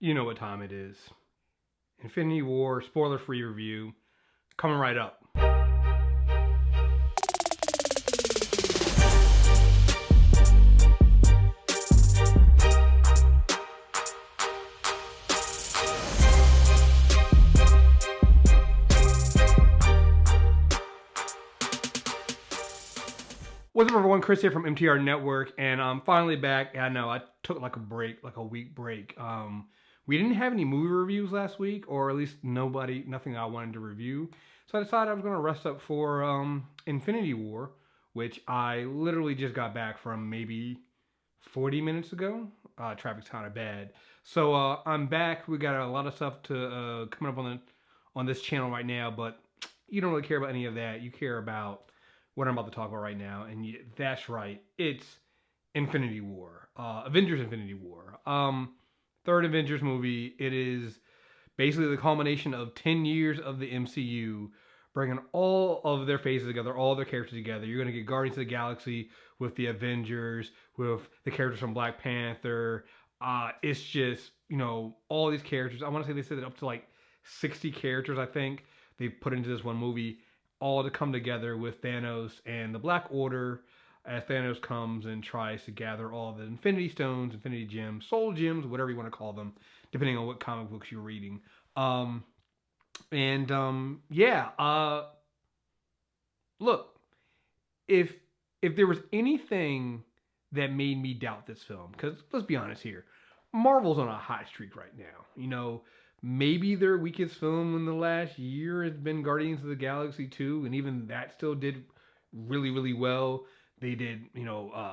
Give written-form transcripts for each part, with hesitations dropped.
You know what time it is. Infinity War spoiler-free review coming right up. What's up, everyone? Chris here from MTR Network, and I'm finally back. I know I took like a week break. We didn't have any movie reviews last week, or at least nothing I wanted to review. So I decided I was going to rest up for Infinity War, which I literally just got back from maybe 40 minutes ago. Traffic's kind of bad, so I'm back. We got a lot of stuff to coming up on this channel right now, but you don't really care about any of that. You care about what I'm about to talk about right now, and that's right, it's Infinity War, Avengers Infinity War. Third Avengers movie. It is basically the culmination of 10 years of the MCU, bringing all of their phases together, all their characters together. You're going to get Guardians of the Galaxy with the Avengers, with the characters from Black Panther. It's just, all these characters. I want to say they said up to like 60 characters, I think, they put into this one movie, all to come together with Thanos and the Black Order as Thanos comes and tries to gather all the Infinity Stones, Infinity Gems, Soul Gems, whatever you want to call them, depending on what comic books you're reading. Look, if there was anything that made me doubt this film, because let's be honest here, Marvel's on a hot streak right now. Maybe their weakest film in the last year has been Guardians of the Galaxy 2, and even that still did really, really well. They did,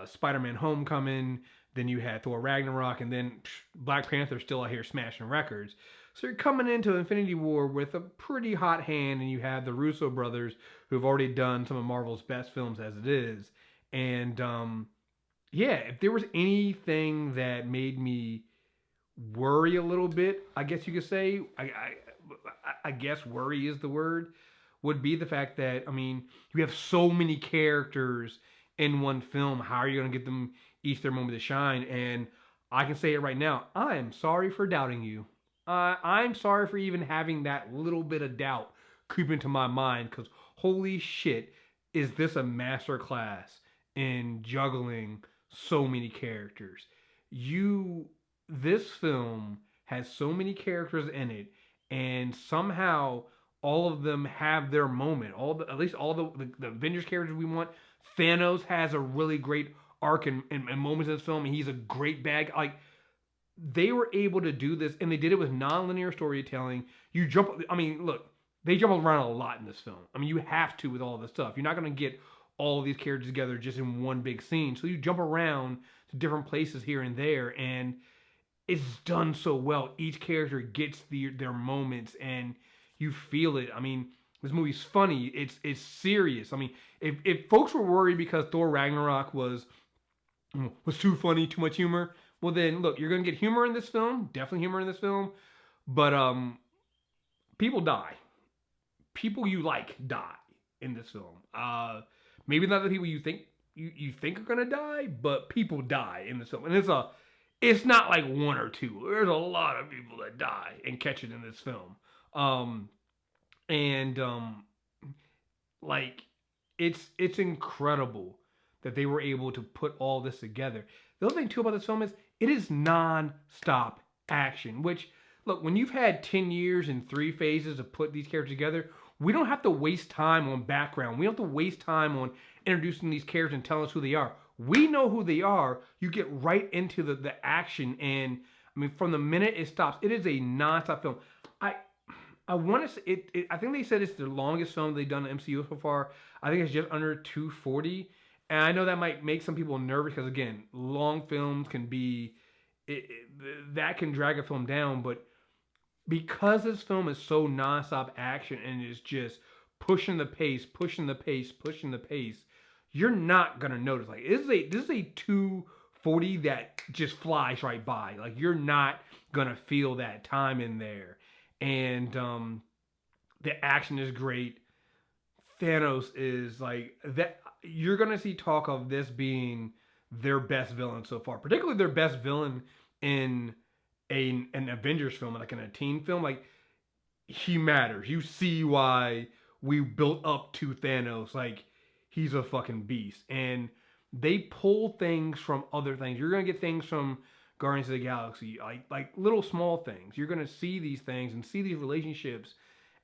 Spider-Man Homecoming, then you had Thor Ragnarok, and then Black Panther still out here smashing records. So you're coming into Infinity War with a pretty hot hand, and you have the Russo brothers who've already done some of Marvel's best films as it is. And if there was anything that made me worry a little bit, I guess you could say, I guess worry is the word, would be the fact that, you have so many characters in one film. How are you going to get them each their moment to shine? And I can say it right now, I am sorry for doubting you. I'm sorry for even having that little bit of doubt creep into my mind, because holy shit, is this a master class in juggling so many characters. This film has so many characters in it, and somehow all of them have their moment. At least all the Avengers characters we want. Thanos has a really great arc and moments in this film, and he's a great bag. Like, they were able to do this, and they did it with non-linear storytelling. Look, they jump around a lot in this film. You have to with all this stuff. You're not going to get all of these characters together just in one big scene. So you jump around to different places here and there, and it's done so well. Each character gets their moments, and you feel it. This movie's funny. It's serious. If folks were worried because Thor Ragnarok was too funny, too much humor, well then look, you're gonna get humor in this film, definitely humor in this film, but people die. People you like die in this film. Maybe not the people you think are gonna die, but people die in this film, and it's not like one or two. There's a lot of people that die and catch it in this film. It's incredible that they were able to put all this together. The other thing too about this film is it is non-stop action, which, look, when you've had 10 years and 3 phases to put these characters together, we don't have to waste time on background. We don't have to waste time on introducing these characters and telling us who they are. We know who they are. You get right into the action, and from the minute it stops, it is a non-stop film. I want to say it. I think they said it's the longest film they've done in the MCU so far. I think it's just under 240, and I know that might make some people nervous because, again, long films can be that can drag a film down. But because this film is so non-stop action and is just pushing the pace, you're not gonna notice. Like, this is a 240 that just flies right by. Like, you're not gonna feel that time in there. And the action is great. Thanos is like that. You're gonna see talk of this being their best villain so far, particularly their best villain in an Avengers film, like in a teen film, like he matters. You see why we built up to Thanos. Like he's a fucking beast, and they pull things from other things. You're gonna get things from Guardians of the Galaxy, like little small things. You're gonna see these things and see these relationships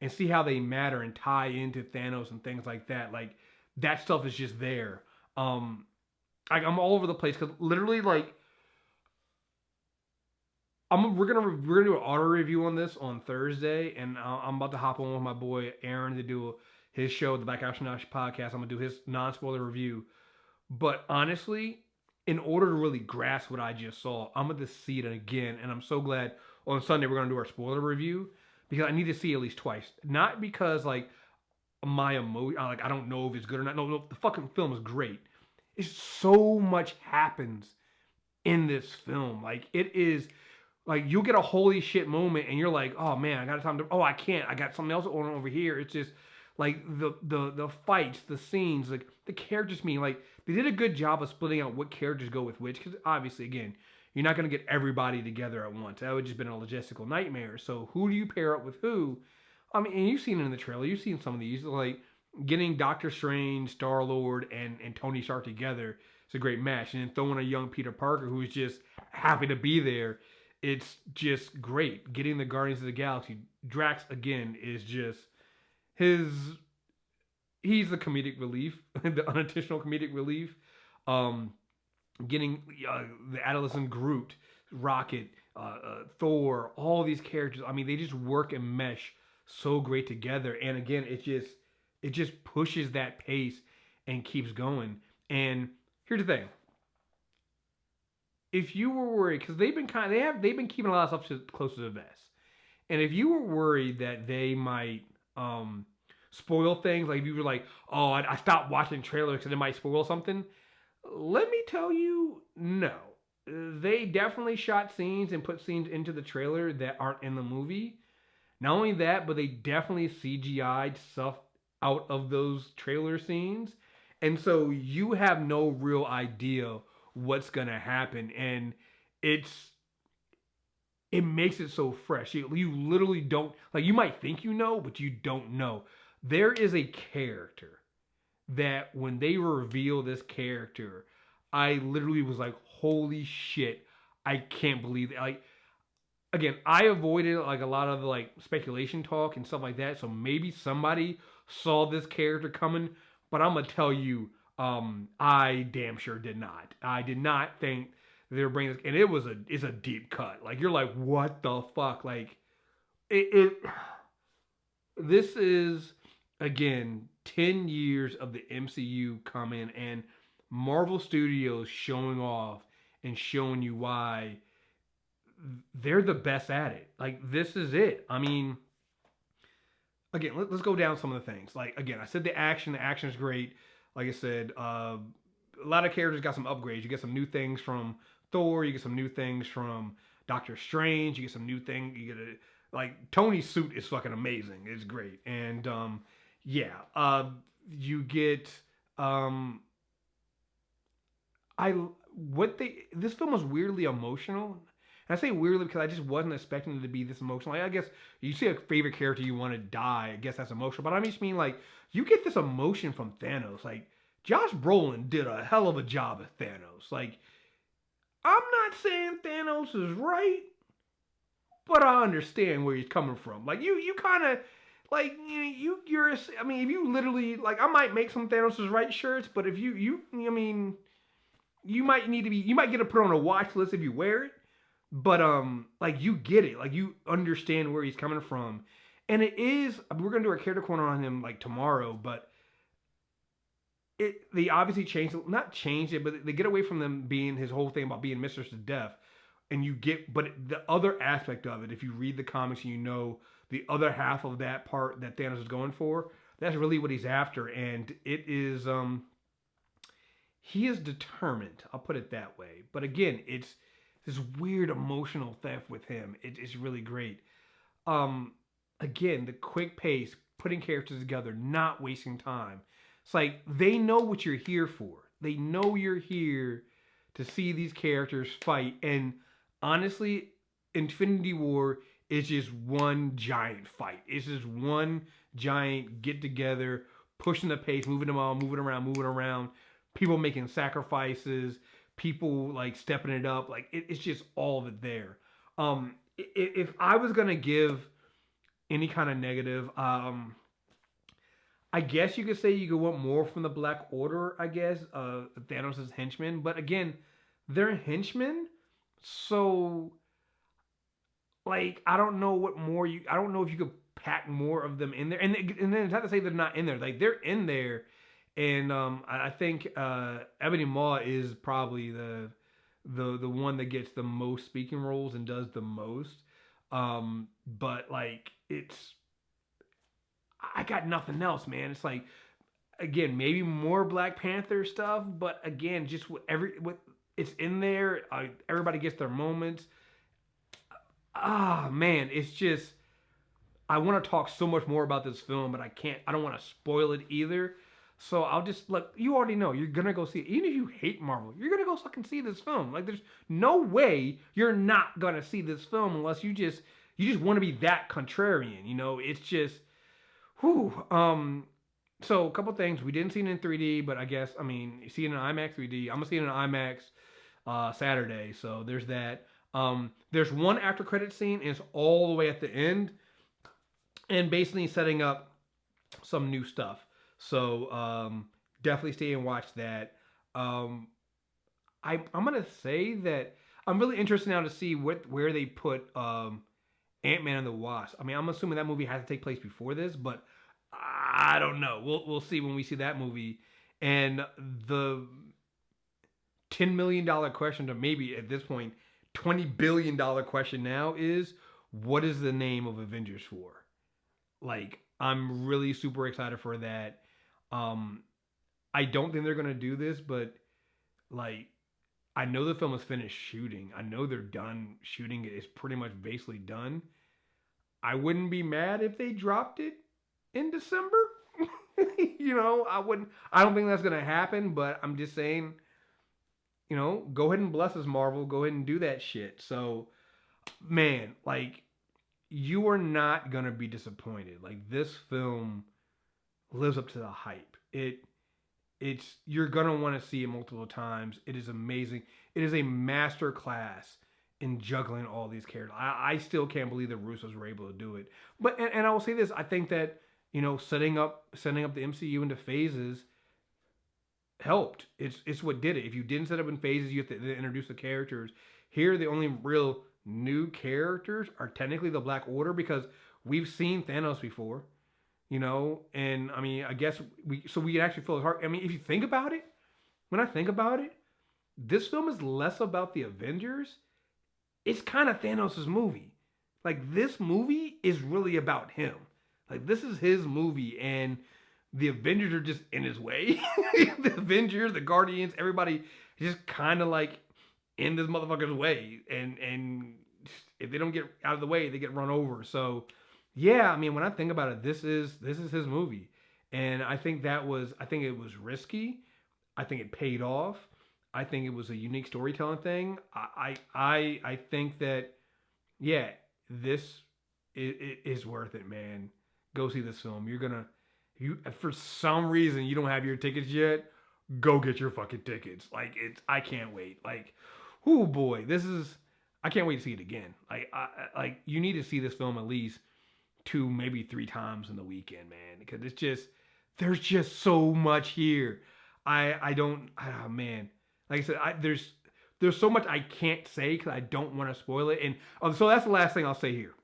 and see how they matter and tie into Thanos and things like that. Like that stuff is just there. I'm all over the place because literally like we're gonna do an auto review on this on Thursday, and I'm about to hop on with my boy Aaron to do his show, the Black Action podcast. I'm gonna do his non-spoiler review. But honestly, in order to really grasp what I just saw, I'm gonna see it again, and I'm so glad on Sunday we're gonna do our spoiler review because I need to see it at least twice. Not because like my emotion, like I don't know if it's good or not. No, the fucking film is great. It's so much happens in this film. Like it is. Like you'll get a holy shit moment, and you're like, "Oh man, I got time to. Oh, I can't. I got something else on over here." It's just like the fights, the scenes, like the characters. Like they did a good job of splitting out what characters go with which. Because obviously, again, you're not gonna get everybody together at once. That would just been a logistical nightmare. So who do you pair up with who? I mean, and you've seen it in the trailer. You've seen some of these, like getting Doctor Strange, Star Lord, and Tony Stark together. It's a great match, and then throwing a young Peter Parker who's just happy to be there. It's just great. Getting the Guardians of the Galaxy. Drax, again, is just he's the comedic relief, the unintentional comedic relief. Getting the adolescent Groot, Rocket, Thor, all these characters. I mean, they just work and mesh so great together. And again, it just pushes that pace and keeps going. And here's the thing. If you were worried, because they've been keeping a lot of stuff close to the vest, and if you were worried that they might spoil things, like if you were like, oh, I stopped watching trailers because it might spoil something, let me tell you, no, they definitely shot scenes and put scenes into the trailer that aren't in the movie. Not only that, but they definitely CGI'd stuff out of those trailer scenes, and so you have no real idea what's gonna happen, and it makes it so fresh. You literally don't, like, you might think you know, but you don't know. There is a character that when they reveal this character, I literally was like, holy shit, I can't believe it. Like, again, I avoided like a lot of the like speculation talk and stuff like that, so maybe somebody saw this character coming, but I'm gonna tell you, I damn sure did not. I did not think they were bringing this, and it's a deep cut. Like you're like, what the fuck? Like this is again 10 years of the MCU coming and Marvel Studios showing off and showing you why they're the best at it. Like this is it. I mean, again, let's go down some of the things. Like again, I said the action is great. Like I said, a lot of characters got some upgrades. You get some new things from Thor. You get some new things from Doctor Strange. You get some new things. You get like Tony's suit is fucking amazing. It's great. And you get this film was weirdly emotional. And I say weirdly because I just wasn't expecting it to be this emotional. Like, I guess you see a favorite character you want to die. I guess that's emotional. But I just mean like you get this emotion from Thanos. Like Josh Brolin did a hell of a job at Thanos. Like I'm not saying Thanos is right, but I understand where he's coming from. Like you kind of like you're. I mean, if you literally like, I might make some Thanos is right shirts, but if you might need to be. You might get to put on a watch list if you wear it. But like you get it, like you understand where he's coming from, and it is. We're gonna do our character corner on him like tomorrow, but they obviously not changed it, but they get away from them being his whole thing about being mistress to death, and you get. But the other aspect of it, if you read the comics and you know the other half of that part that Thanos is going for, that's really what he's after, and it is. He is determined. I'll put it that way. But again, it's this weird emotional theft with him. It's really great. Again, the quick pace, putting characters together, not wasting time. It's like they know what you're here for. They know you're here to see these characters fight. And honestly, Infinity War is just one giant fight. It's just one giant get together, pushing the pace, moving them on, moving around. People making sacrifices, people like stepping it up. Like it's just all of it there. If I was gonna give any kind of negative, I guess you could say you could want more from the Black Order. I guess Thanos' henchmen, but again, they're henchmen, so like I don't know what more you. I don't know if you could pack more of them in there, and then it's not to say they're not in there. Like they're in there, and I think Ebony Maw is probably the one that gets the most speaking roles and does the most. But like I got nothing else, man. It's like again, maybe more Black Panther stuff, but again, just what it's in there. Everybody gets their moments. Ah, man, it's just I want to talk so much more about this film, but I can't. I don't want to spoil it either. So I'll just look. You already know you're gonna go see it. Even if you hate Marvel, you're gonna go fucking see this film. Like, there's no way you're not gonna see this film unless you just want to be that contrarian. You know, it's just, whew. So a couple things. We didn't see it in 3D, but I guess you see it in IMAX 3D. I'm gonna see it in IMAX Saturday. So there's that. There's one after credit scene, and it's all the way at the end, and basically setting up some new stuff. So definitely stay and watch that. I'm gonna say that I'm really interested now to see where they put Ant-Man and the Wasp. I'm assuming that movie has to take place before this, but I don't know. We'll see when we see that movie. And the $10 million question, to maybe at this point $20 billion question now, is what is the name of Avengers 4? Like, I'm really super excited for that. I don't think they're gonna do this, but like, I know the film is finished shooting. I know they're done shooting it. It's pretty much basically done. I wouldn't be mad if they dropped it in December. You know, I wouldn't. I don't think that's gonna happen, but I'm just saying, you know, go ahead and bless us, Marvel. Go ahead and do that shit. So, man, like, you are not gonna be disappointed. Like, this film lives up to the hype. It's you're gonna want to see it multiple times. It is amazing. It is a master class in juggling all these characters. I still can't believe the Russos were able to do it. But and I will say this: I think that, you know, setting up the MCU into phases helped. It's what did it. If you didn't set up in phases, you have to introduce the characters. Here, the only real new characters are technically the Black Order, because we've seen Thanos before, you know. And I guess we can actually feel his heart. If you think about it, when I think about it, this film is less about the Avengers. It's kind of Thanos' movie. Like, this movie is really about him. Like, this is his movie, and the Avengers are just in his way. The Avengers, the Guardians, everybody just kind of like in this motherfucker's way. And if they don't get out of the way, they get run over. So, yeah, when I think about it, this is his movie. And I think it was risky. I think it paid off. I think it was a unique storytelling thing. I think that, yeah, this is worth it, man. Go see this film. For some reason you don't have your tickets yet, go get your fucking tickets. Like, I can't wait. Like, oh boy, I can't wait to see it again. Like, you need to see this film at least 2, maybe 3 times in the weekend, man, because there's just so much here. Man, like I said, there's so much I can't say because I don't want to spoil it. And so that's the last thing I'll say here.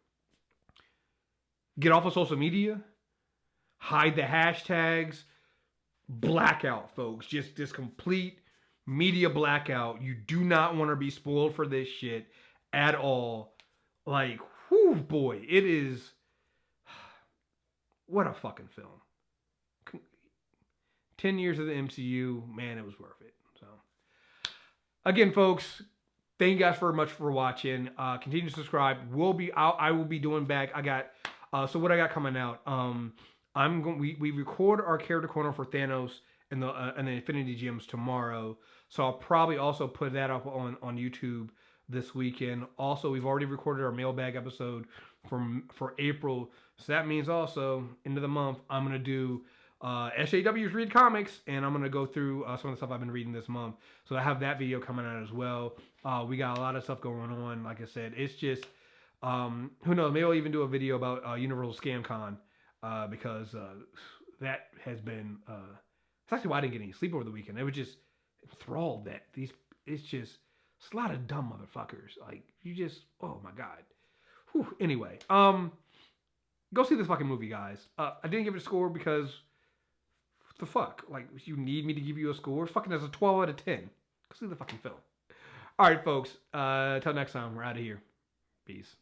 Get off of social media. Hide the hashtags. Blackout, folks. Just this complete media blackout. You do not want to be spoiled for this shit at all. Like, whew, boy, it is. What a fucking film. 10 years of the MCU, man, it was worth it. So, again, folks, thank you guys very much for watching. Continue to subscribe. I will be doing back. So what I got coming out. We record our character corner for Thanos and the Infinity Gems tomorrow. So I'll probably also put that up on YouTube this weekend. Also, we've already recorded our mailbag episode for April, so that means also end of the month I'm gonna do SJW's Read Comics, and I'm gonna go through some of the stuff I've been reading this month. So I have that video coming out as well. We got a lot of stuff going on. Like I said, it's just who knows? Maybe I'll even do a video about Universal Scam Con because that has been. It's actually why I didn't get any sleep over the weekend. I was just enthralled that it's a lot of dumb motherfuckers. Like you just, oh my god. Whew. Anyway, go see this fucking movie, guys. I didn't give it a score because what the fuck? Like you need me to give you a score? Fucking as a 12 out of 10. Go see the fucking film. All right, folks. Until next time, we're out of here. Peace.